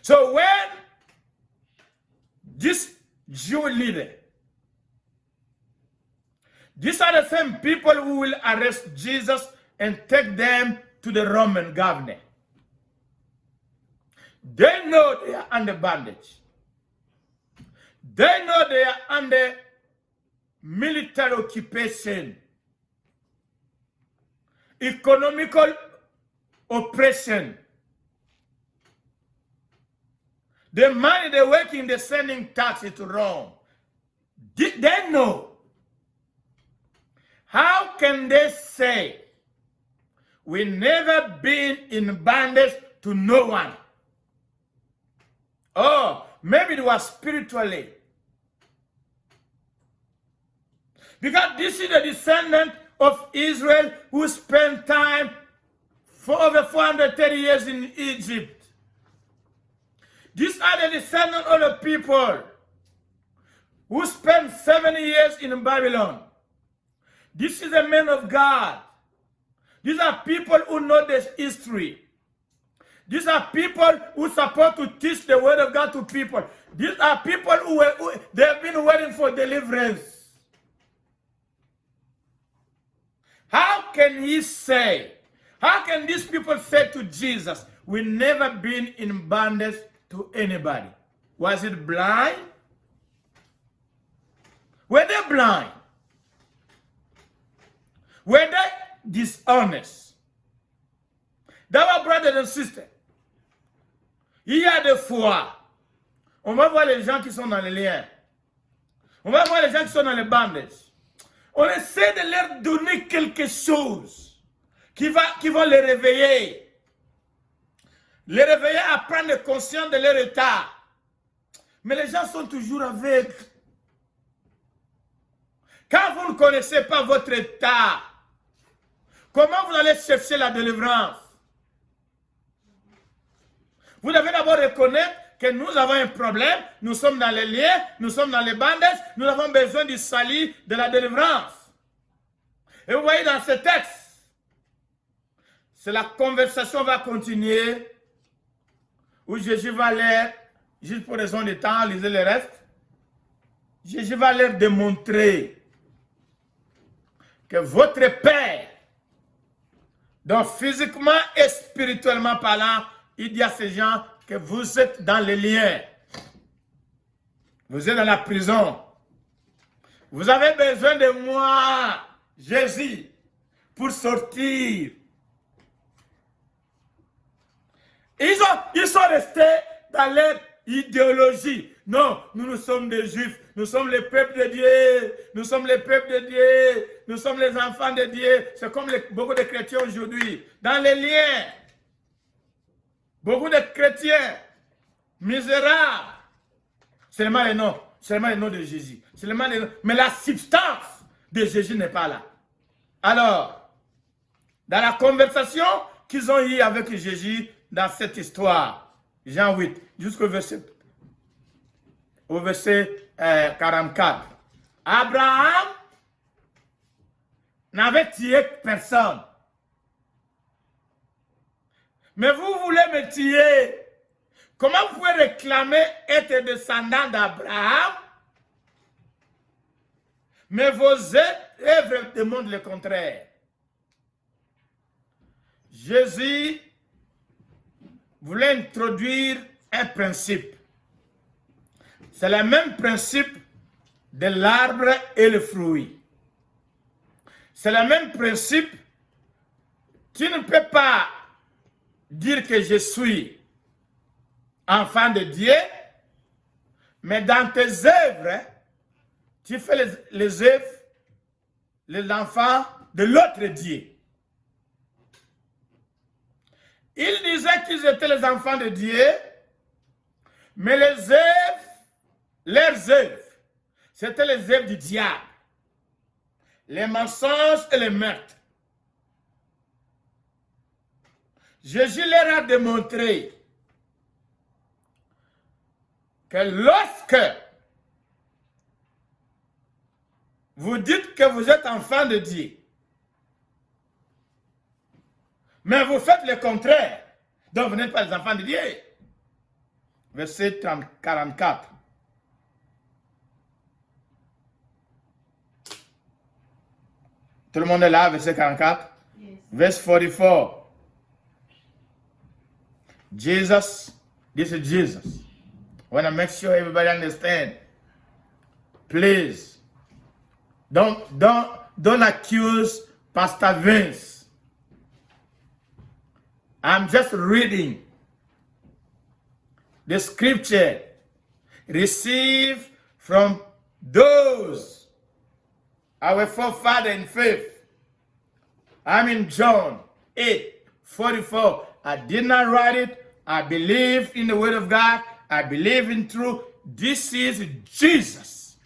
So when this Jew leader, these are the same people who will arrest Jesus and take them to the Roman governor. They know they are under bondage. They know they are under military occupation, economical oppression. The money they're working, they're sending taxes to Rome. They know. How can they say, we never been in bondage to no one? Oh, maybe it was spiritually. Because this is the descendant of Israel who spent time for over 430 years in Egypt. These are the descendants of the people who spent 70 years in Babylon. This is a man of God. These are people who know this history. These are people who are supposed to teach the word of God to people. These are people who they have been waiting for deliverance. How can he say, how can these people say to Jesus, we never been in bondage to anybody? Was it blind? Were they blind? Were they dishonest? D'abord, brothers and sisters, il y a des fois, on va voir les gens qui sont dans les liens. On va voir les gens qui sont dans les bandages. On essaie de leur donner quelque chose qui va les réveiller. Les réveiller à prendre conscience de leur état. Mais les gens sont toujours aveugles. Quand vous ne connaissez pas votre état, comment vous allez chercher la délivrance? Vous devez d'abord reconnaître que nous avons un problème, nous sommes dans les liens, nous sommes dans les bandages, nous avons besoin du salut, de la délivrance. Et vous voyez dans ce texte, c'est la conversation va continuer, où Jésus va leur, juste pour raison de temps, lisez le reste, Jésus va leur démontrer que votre Père, donc physiquement et spirituellement parlant, il dit à ces gens que vous êtes dans les liens. Vous êtes dans la prison. Vous avez besoin de moi, Jésus, pour sortir. Ils sont restés dans leur idéologie. Non, nous sommes des Juifs. Nous sommes le peuple de Dieu. Nous sommes le peuple de Dieu. Nous sommes les enfants de Dieu. C'est comme beaucoup de chrétiens aujourd'hui. Dans les liens. Beaucoup de chrétiens misérables. Seulement les noms de Jésus. Seulement les noms. Mais la substance de Jésus n'est pas là. Alors, dans la conversation qu'ils ont eue avec Jésus dans cette histoire, Jean 8, jusqu'au verset, au verset 44, Abraham n'avait tué personne. Mais vous voulez me tuer. Comment vous pouvez réclamer être descendant d'Abraham? Mais vos œuvres démontrent le contraire. Jésus voulait introduire un principe. C'est le même principe de l'arbre et le fruit. C'est le même principe. Tu ne peux pas dire que je suis enfant de Dieu, mais dans tes œuvres, tu fais les œuvres, les enfants de l'autre Dieu. Ils disaient qu'ils étaient les enfants de Dieu, mais les œuvres, leurs œuvres, c'était les œuvres du diable, les mensonges et les meurtres. Jésus leur a démontré que lorsque vous dites que vous êtes enfant de Dieu, mais vous faites le contraire, donc vous n'êtes pas les enfants de Dieu. verset 44. Tout le monde est là, verset 44. Yes. Verse 44. Jesus, this is Jesus. I want to make sure everybody understand. Please, don't accuse Pastor Vince. I'm just reading the scripture received from those our forefather in faith. I'm in John 8:44. I did not write it. I believe in the word of God. I believe in truth. This is Jesus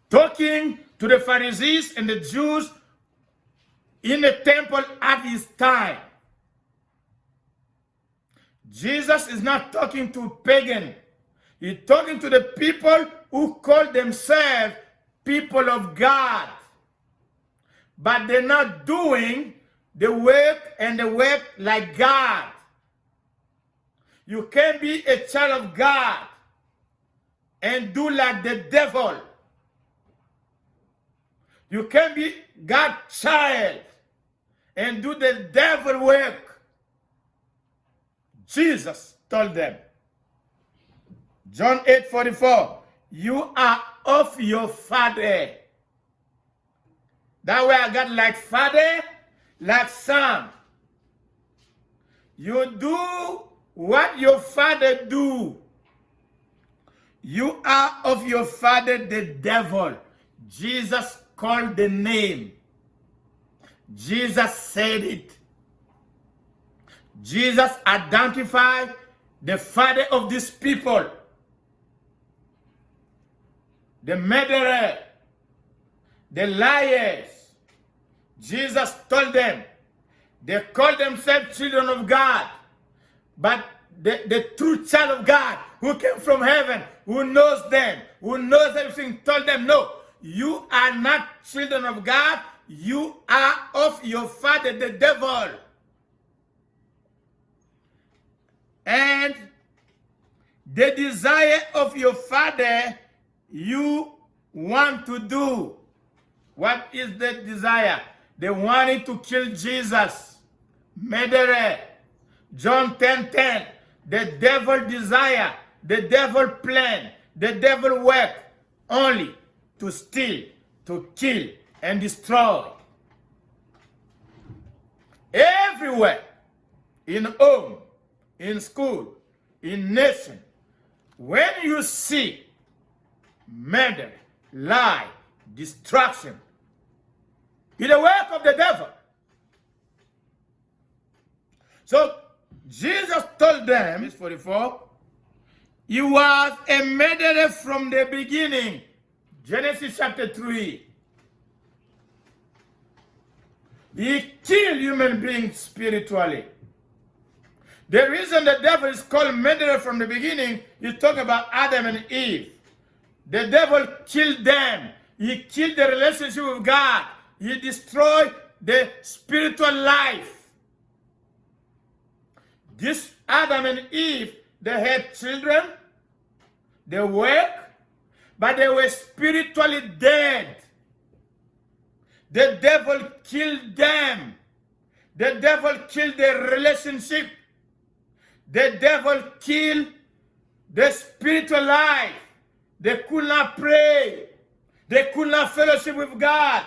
talking to the Pharisees and the Jews in the temple at his time. Jesus is not talking to pagan. He's talking to the people who call themselves people of God. But they're not doing the work like God. You can't be a child of God and do like the devil. You can't be God's child and do the devil work. Jesus told them, John 8:44, you are of your father. That way I got like father, like son. You do what your father do. You are of your father, the devil. Jesus called the name. Jesus said it. Jesus identified the father of these people. The murderer, the liars. Jesus told them, they call themselves children of God, but the true child of God who came from heaven, who knows them, who knows everything, told them, no, you are not children of God, you are of your father, the devil. And the desire of your father, you want to do. What is the desire? They wanted to kill Jesus. Murderer. John 10:10. The devil desire, the devil plan, the devil work only to steal, to kill, and destroy. Everywhere. In home, in school, in nation. When you see murder, lie, destruction, it's the work of the devil. So Jesus told them, verse 44, he was a murderer from the beginning. Genesis chapter 3. He killed human beings spiritually. The reason the devil is called murderer from the beginning, you talk about Adam and Eve. The devil killed them. He killed the relationship with God. He destroyed the spiritual life. This Adam and Eve, they had children, they worked, but they were spiritually dead. The devil killed them. The devil killed their relationship. The devil killed the spiritual life. They could not pray. They could not fellowship with God.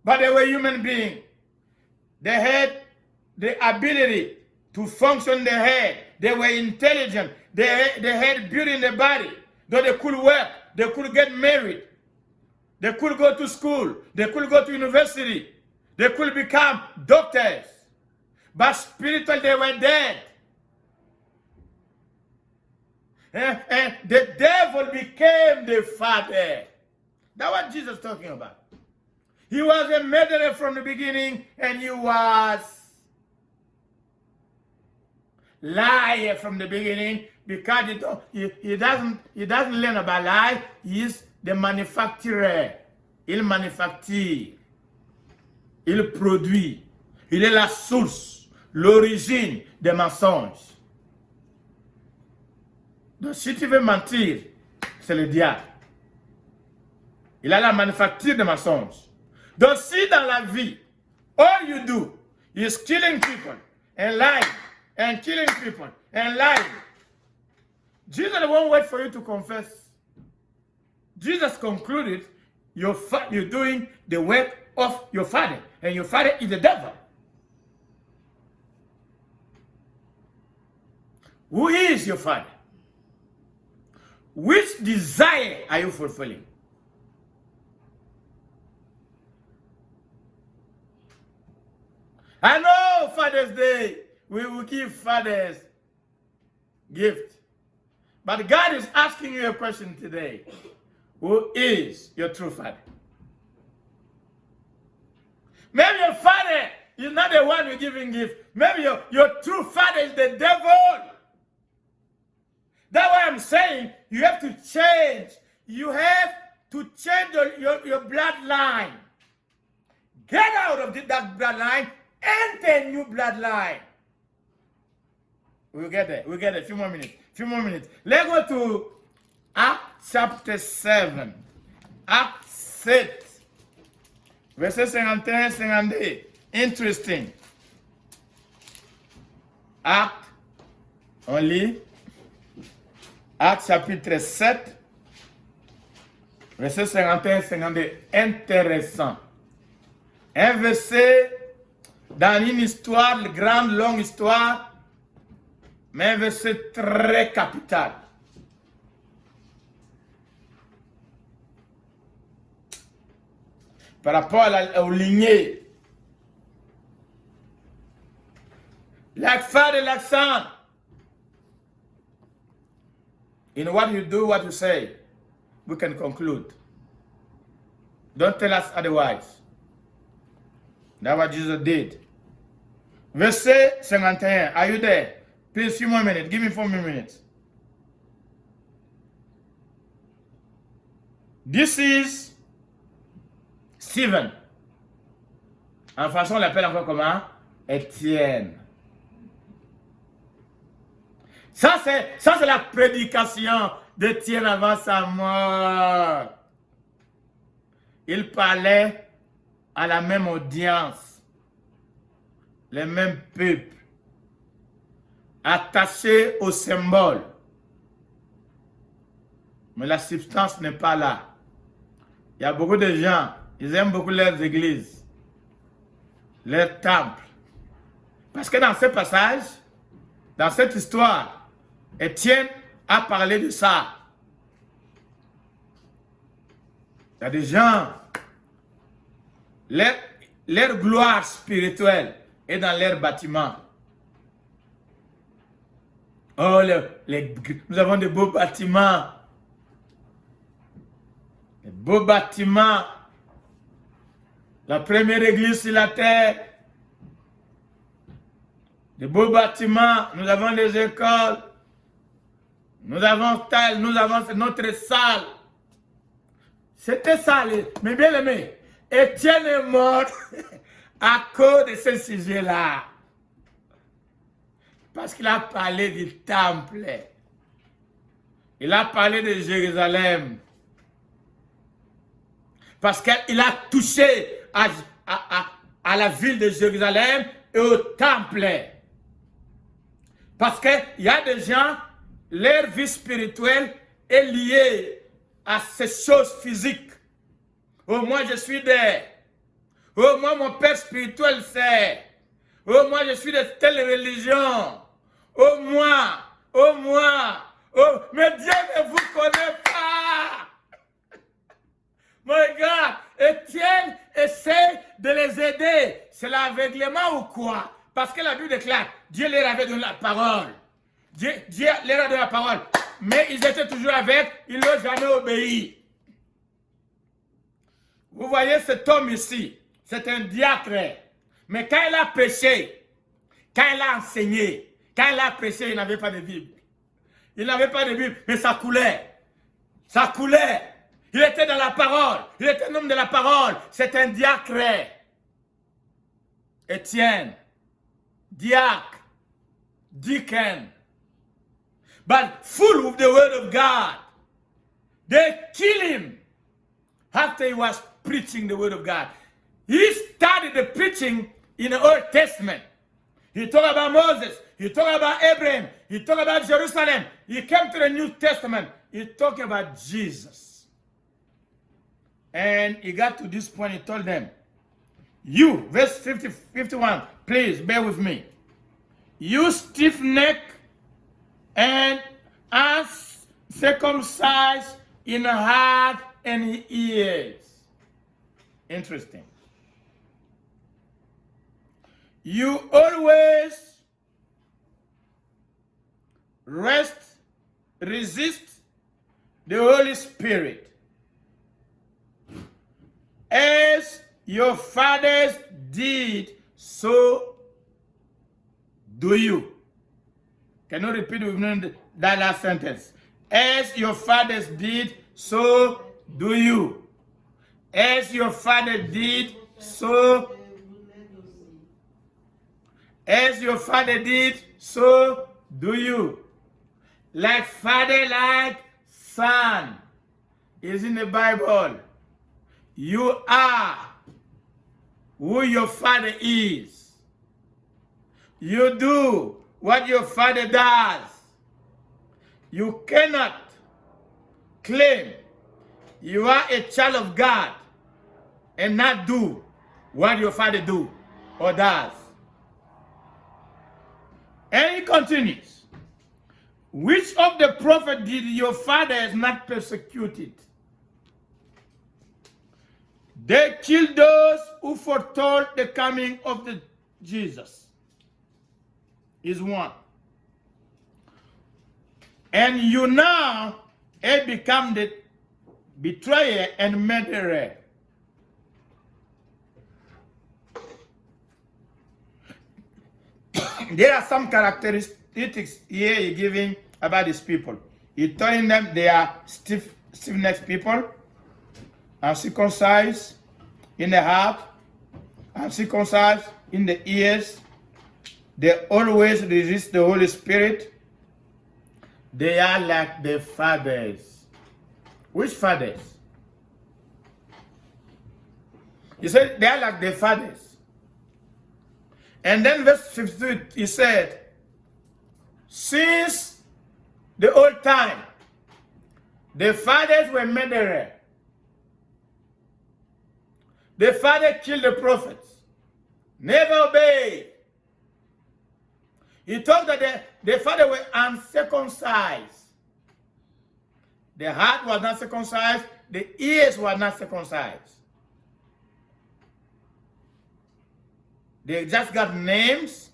But they were human beings. They had the ability to function their head. They were intelligent. They had beauty in their body. Though they could work. They could get married. They could go to school. They could go to university. They could become doctors. But spiritually they were dead. And the devil became the father. That's what Jesus is talking about. He was a murderer from the beginning, and he was liar from the beginning, because he doesn't learn about lie. He is the manufacturer. Il manufacture. Il produit. Il est la source, l'origine des mensonges. Donc si tu veux mentir, c'est le diable. Il a la manufacture des mensonges. Donc si dans la vie, all you do is killing people and lying and killing people and lying, Jesus won't wait for you to confess. Jesus concluded, you're doing the work of your father, and your father is the devil. Who is your father? Which desire are you fulfilling? I know Father's Day, we will give fathers gift. But God is asking you a question today. Who is your true father? Maybe your father is not the one you're giving gift. Maybe your true father is the devil. That's why I'm saying you have to change. You have to change your bloodline. Get out of that bloodline. Enter a new bloodline. We'll get there. We'll get there. Few more minutes. Let's go to Acts chapter 7. Acts 7. Verset 51, 52. Interesting. Actes, on lit. Actes chapitre 7. Verset 51, 52. Intéressant. Un verset dans une histoire, une grande, longue histoire, mais un verset très capital. Par rapport aux lignées. Like father, like son. In what you do, what you say, we can conclude. Don't tell us otherwise. That's what Jesus did. Verset 51. Are you there? Please, few more minutes. Give me 4 more minutes. This is Stephen. En français, on l'appelle encore comment? Étienne. Ça, c'est la prédication d'Étienne avant sa mort. Il parlait à la même audience, les mêmes peuples, attachés au symbole. Mais la substance n'est pas là. Il y a beaucoup de gens, ils aiment beaucoup leurs églises, leurs temples. Parce que dans ce passage, dans cette histoire, Étienne a parlé de ça. Il y a des gens, leur gloire spirituelle est dans leurs bâtiments. Oh, nous avons de beaux bâtiments. De beaux bâtiments. La première église sur la terre. De beaux bâtiments. Nous avons des écoles. Nous avons notre salle. C'était ça, mais bien aimé. Étienne est mort à cause de ce sujet-là. Parce qu'il a parlé du temple. Il a parlé de Jérusalem. Parce qu'il a touché à la ville de Jérusalem et au temple. Parce qu'il y a des gens, leur vie spirituelle est liée à ces choses physiques. Oh, moi je suis des. Oh, moi mon père spirituel c'est. Oh, moi je suis de telle religion. Oh, moi. Oh, mais Dieu ne vous connaît pas. My God, Étienne essaie de les aider. C'est l'aveuglement ou quoi? Parce que la Bible déclare, Dieu leur avait donné la parole. Dieu leur a donné la parole. Mais ils étaient toujours avec, ils ne l'ont jamais obéi. Vous voyez cet homme ici, c'est un diacre. Mais quand il a prêché, quand il a enseigné, quand il a prêché, il n'avait pas de Bible. Il n'avait pas de Bible, mais ça coulait. Ça coulait. Il était dans la parole. Il était un homme de la parole. C'est un diacre. Étienne, diak, deacon, but full with the word of God. They kill him after he was preaching the word of God. He started the preaching in the Old Testament. He talked about Moses. He talked about Abraham. He talked about Jerusalem. He came to the New Testament. He talked about Jesus. And he got to this point, he told them, you, verse 51, please bear with me. You stiff-neck and uncircumcised in heart and ears. Interesting. You always resist the Holy Spirit, as your fathers did, so do you. Can you repeat with me that last sentence? As your fathers did, so do you. As your father did, so. As your father did, so do you. Like father, like son, is in the Bible. You are who your father is. You do what your father does. You cannot claim you are a child of God and not do what your father do or does. And he continues. Which of the prophets did your fathers not persecute? They killed those who foretold the coming of the Jesus. Is one. And you now have become the betrayer and murderer. There are some characteristics here he's giving about these people. He's telling them they are stiff-necked people, uncircumcised in the heart, uncircumcised in the ears. They always resist the Holy Spirit. They are like the fathers. Which fathers? He said they are like the fathers. And then verse 52, he said, since the old time, the fathers were murderers. The father killed the prophets, never obeyed. He told that the father were uncircumcised. The heart was not circumcised, the ears were not circumcised. They just got names,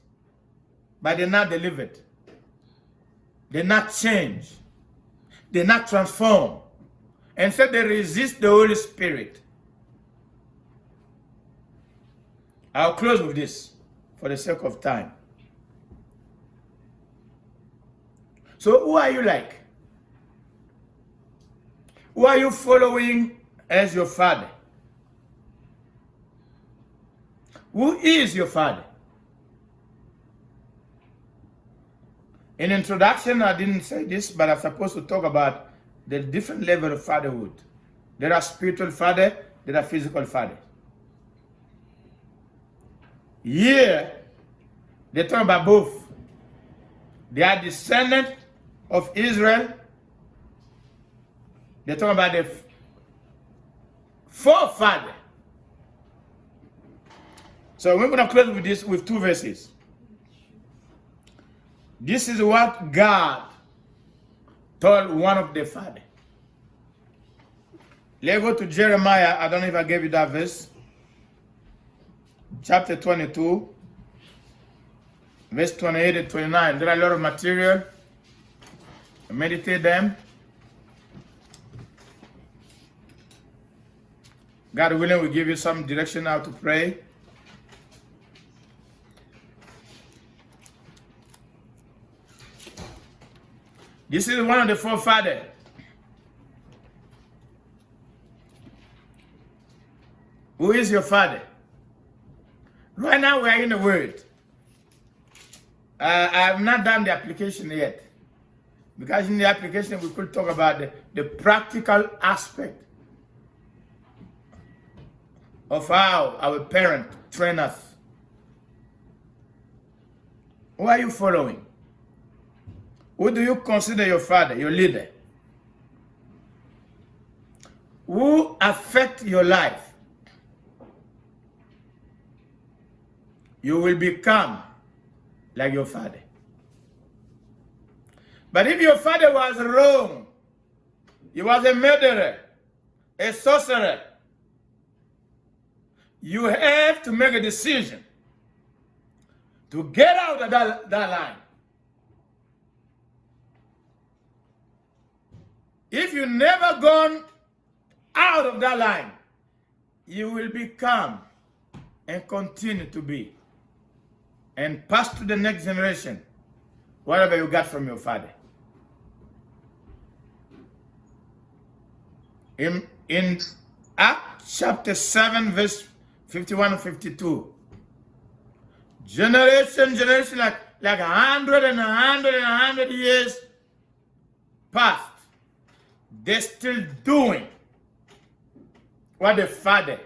but they're not delivered. They're not changed. They're not transformed. And so they resist the Holy Spirit. I'll close with this for the sake of time. So who are you like? Who are you following as your father? Who is your father? In introduction, I didn't say this, but I'm supposed to talk about the different level of fatherhood. There are spiritual father, there are physical father. Here, they talk about both. They are descendants of Israel. They talk about the forefather. So we're going to close with this with two verses. This is what God told one of the fathers. Let's go to Jeremiah. I don't know if I gave you that verse. Chapter 22, verse 28 and 29. There are a lot of material. Meditate them. God willing, will give you some direction how to pray. This is one of the forefathers. Who is your father? Right now we are in the Word. I have not done the application yet. Because in the application we could talk about the practical aspect of how our parents train us. Who are you following? Who do you consider your father, your leader? Who affect your life? You will become like your father. But if your father was wrong, he was a murderer, a sorcerer, you have to make a decision to get out of that line. If you never gone out of that line, you will become and continue to be and pass to the next generation whatever you got from your father. In Acts chapter 7 verse 51 and 52, generation like 100 and 100 and 100 years passed. They're still doing what the father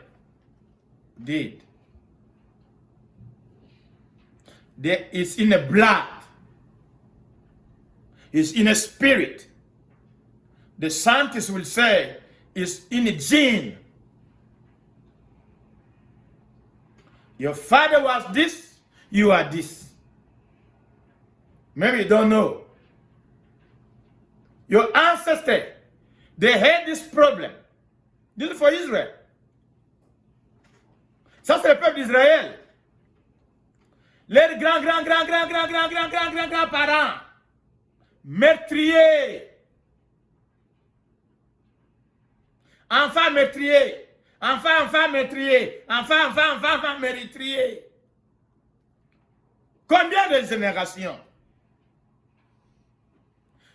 did. It's in the blood. It's in a spirit. The scientists will say it's in a gene. Your father was this, you are this. Maybe you don't know. Your ancestors, they had this problem. This is for Israel. Ça, c'est le peuple d'Israël. Les grands-parents, meurtriers, enfants meurtriers, enfants meurtriers, enfants meurtriers. Combien de générations?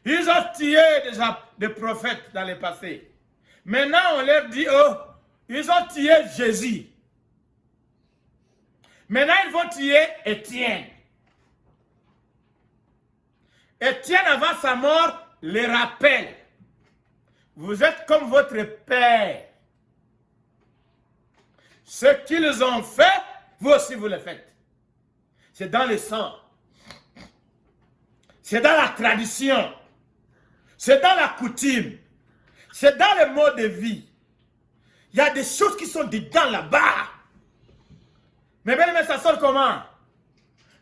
Ils ont tué déjà des prophètes dans le passé. Maintenant, on leur dit, oh, ils ont tué Jésus. Maintenant, ils vont tuer Étienne. Étienne, avant sa mort, les rappelle. Vous êtes comme votre père. Ce qu'ils ont fait, vous aussi vous le faites. C'est dans le sang. C'est dans la tradition. C'est dans la coutume. C'est dans le mode de vie. Il y a des choses qui sont dedans là-bas. Mais bien, ça sort comment?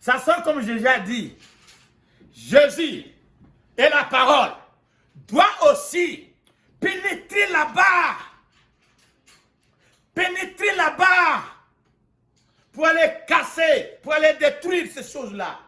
Ça sort comme j'ai déjà dit. Jésus et la parole doit aussi pénétrer là-bas. Pénétrer là-bas. Pour aller casser, pour aller détruire ces choses-là.